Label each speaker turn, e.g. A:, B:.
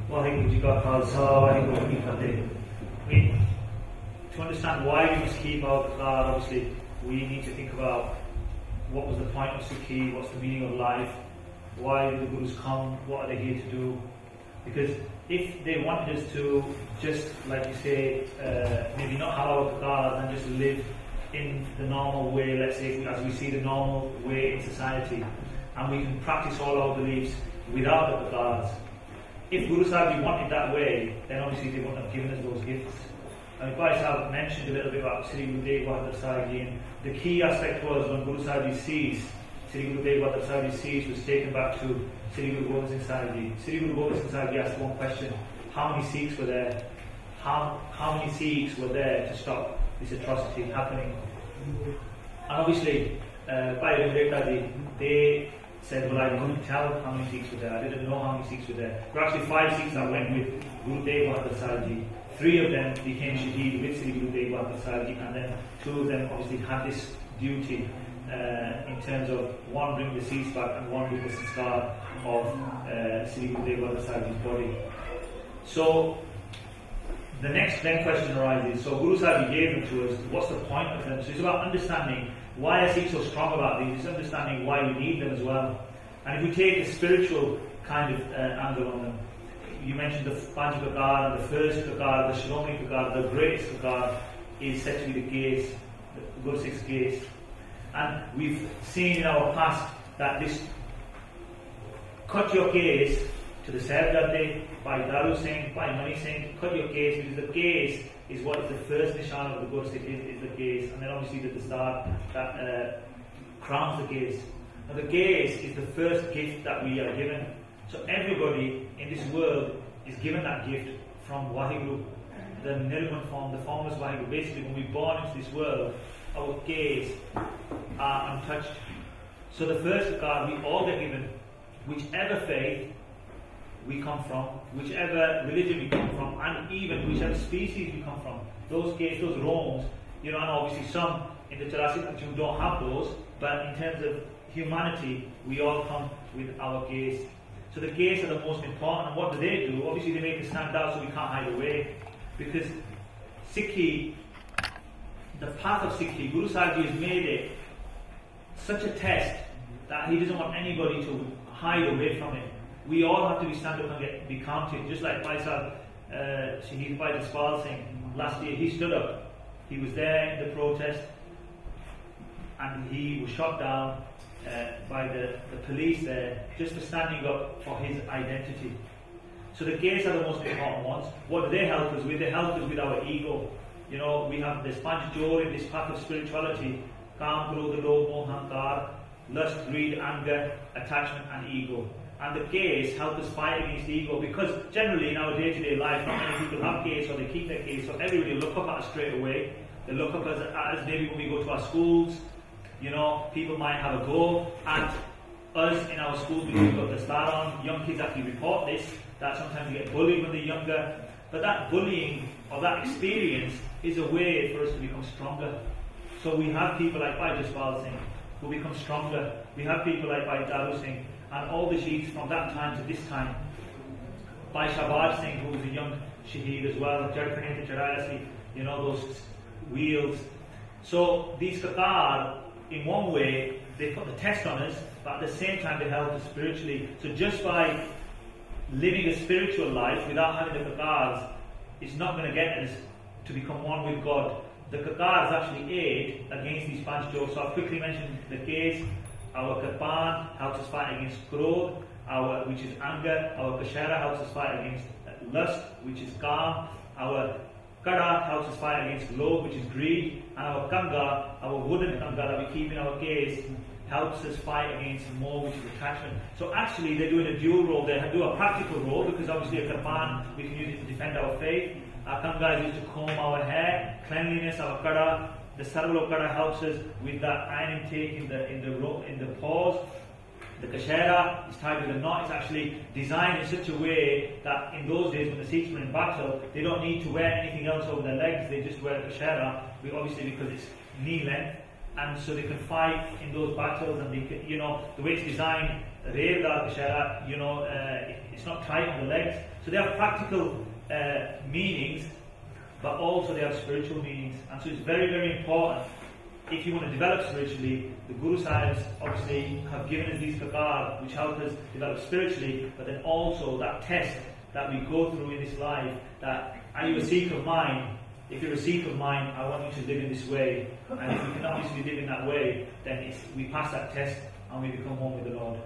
A: Waheguru Ji Ka Khalsa, Waheguru Ji Ki Fateh. I mean, to understand why we must keep our Kakkar, obviously, we need to think about what was the point of Sikhi, what's the meaning of life, why did the Gurus come, what are they here to do? Because if they wanted us to just, like you say, maybe not have our Kakkars and just live in the normal way, let's say, as we see the normal way in society, and we can practice all our beliefs without the Kakkars. If Guru Sahib wanted that way, then obviously they wouldn't have given us those gifts. And Bhai Sahib mentioned a little bit about Sri Guru Tegh Bahadur Sahib Ji, and the key aspect was when Guru Sahib ceased, Sri Guru Tegh Bahadur Sahib Ji ceased, was taken back to Sri Guru Gobind Singh Sahib Ji. Sri Guru Gobind Singh Sahib Ji asked one question: how many Sikhs were there? How many Sikhs were there to stop this atrocity happening? And obviously, Bhai Sukhraj Singh, they said, well, I couldn't tell how many Sikhs were there. I didn't know how many Sikhs were there. There were actually 5 Sikhs that went with Guru Tegh Bahadur Sahib Ji. 3 of them became Shaheed with Sri Guru Tegh Bahadur Sahib Ji, and then 2 of them obviously had this duty in terms of one bring the Sikhs back and one do the sanskar of Sri Guru Tegh Bahadur Sahib Ji's body. So the next question arises, so Guru Sahib Ji gave them to us, what's the point of them? So it's about understanding why are Sikhs so strong about these, it's understanding why we need them as well. And if we take a spiritual kind of angle on them, you mentioned the Panj Kakkar, and the first Kakkar, the Shromani Kakkar, the greatest Kakkar is said to be the case, the Guru Sikh's case. And we've seen in our past that this cut your case to the Sahibzade, by Daru Singh, by Mani Singh, cut your case, because the case is what is the first nishan of the Guru Sikh is the case, and then obviously the star that crowns the case. Now the case is the first gift that we are given. So everybody in this world is given that gift from Waheguru, the Nirman form, the formless Waheguru. Basically, when we're born into this world, our gaze are untouched. So the first card we all get given, whichever faith we come from, whichever religion we come from, and even whichever species we come from, those gates, those roams, and obviously some in the Jurassic Kingdom don't have those, but in terms of humanity, we all come with our gaze. So the gaze are the most important, and what do? Obviously they make us stand out so we can't hide away. Because Sikhi, the path of Sikhi, Guru Sahib Ji has made it such a test that he doesn't want anybody to hide away from it. We all have to stand up and be counted. Just like Bhai Sahib, Shaheed Bhai Jaspal Singh, last year, he stood up. He was there in the protest, and he was shot down by the police there just for standing up for his identity. So the gates are the most important ones. What do they help us with? They help us with our ego. We have this Panj Kakkar, this path of spirituality: Kaam, Krodh, Lobh, Moh, Ahankar, lust, greed, anger, attachment, and ego. And the gaze help us fight against the ego, because generally in our day-to-day life, not many people have gaze, or they keep their gaze, so everybody will look up at us straight away. They look up at us maybe when we go to our schools. People might have a go at us in our schools because we've got the star on. Young kids actually report this, that sometimes they get bullied when they're younger. But that bullying or that experience is a way for us to become stronger. So we have people like Bhai Jaspal Singh who become stronger. We have people like Bhai Daru Singh and all the Sheikhs from that time to this time. Bhai Sukhraj Singh, who was a young Shaheed as well, those wheels. So these Kakkar, in one way, they put the test on us, but at the same time they help us spiritually. So just by living a spiritual life without having the Kakkars, it's not going to get us to become one with God. The Kakkars actually aid against these Panch Kakkar. So I've quickly mentioned the case. Our Karpan helps us fight against Krodh, which is anger. Our Kashara helps us fight against lust, which is Kaam. Our Kada helps us fight against Lobh, which is greed. And our Kanga, our wooden Kanga that we keep in our case, helps us fight against Moh, which is attachment. So actually they're doing a dual role. They do a practical role, because obviously a Karpan, we can use it to defend our faith. Our Kanga is used to comb our hair, cleanliness. Our Kada, the Sarvalo Kada, helps us with that iron intake in the paws. The Kashera is tied with a knot. It's actually designed in such a way that in those days when the Sikhs were in battle, they don't need to wear anything else over their legs. They just wear a Kashera, obviously because it's knee length. and so they can fight in those battles, and they can, you know, the way it's designed, it's not tight on the legs, so they have practical meanings, but also they have spiritual meanings, and so it's very, very important. If you want to develop spiritually, the Guru Sahibs obviously have given us these Kakkars which help us develop spiritually, but then also that test that we go through in this life, that are you a Sikh of mine? If you're a Sikh of mine, I want you to live in this way, and if you can obviously live in that way, then we pass that test and we become one with the Lord.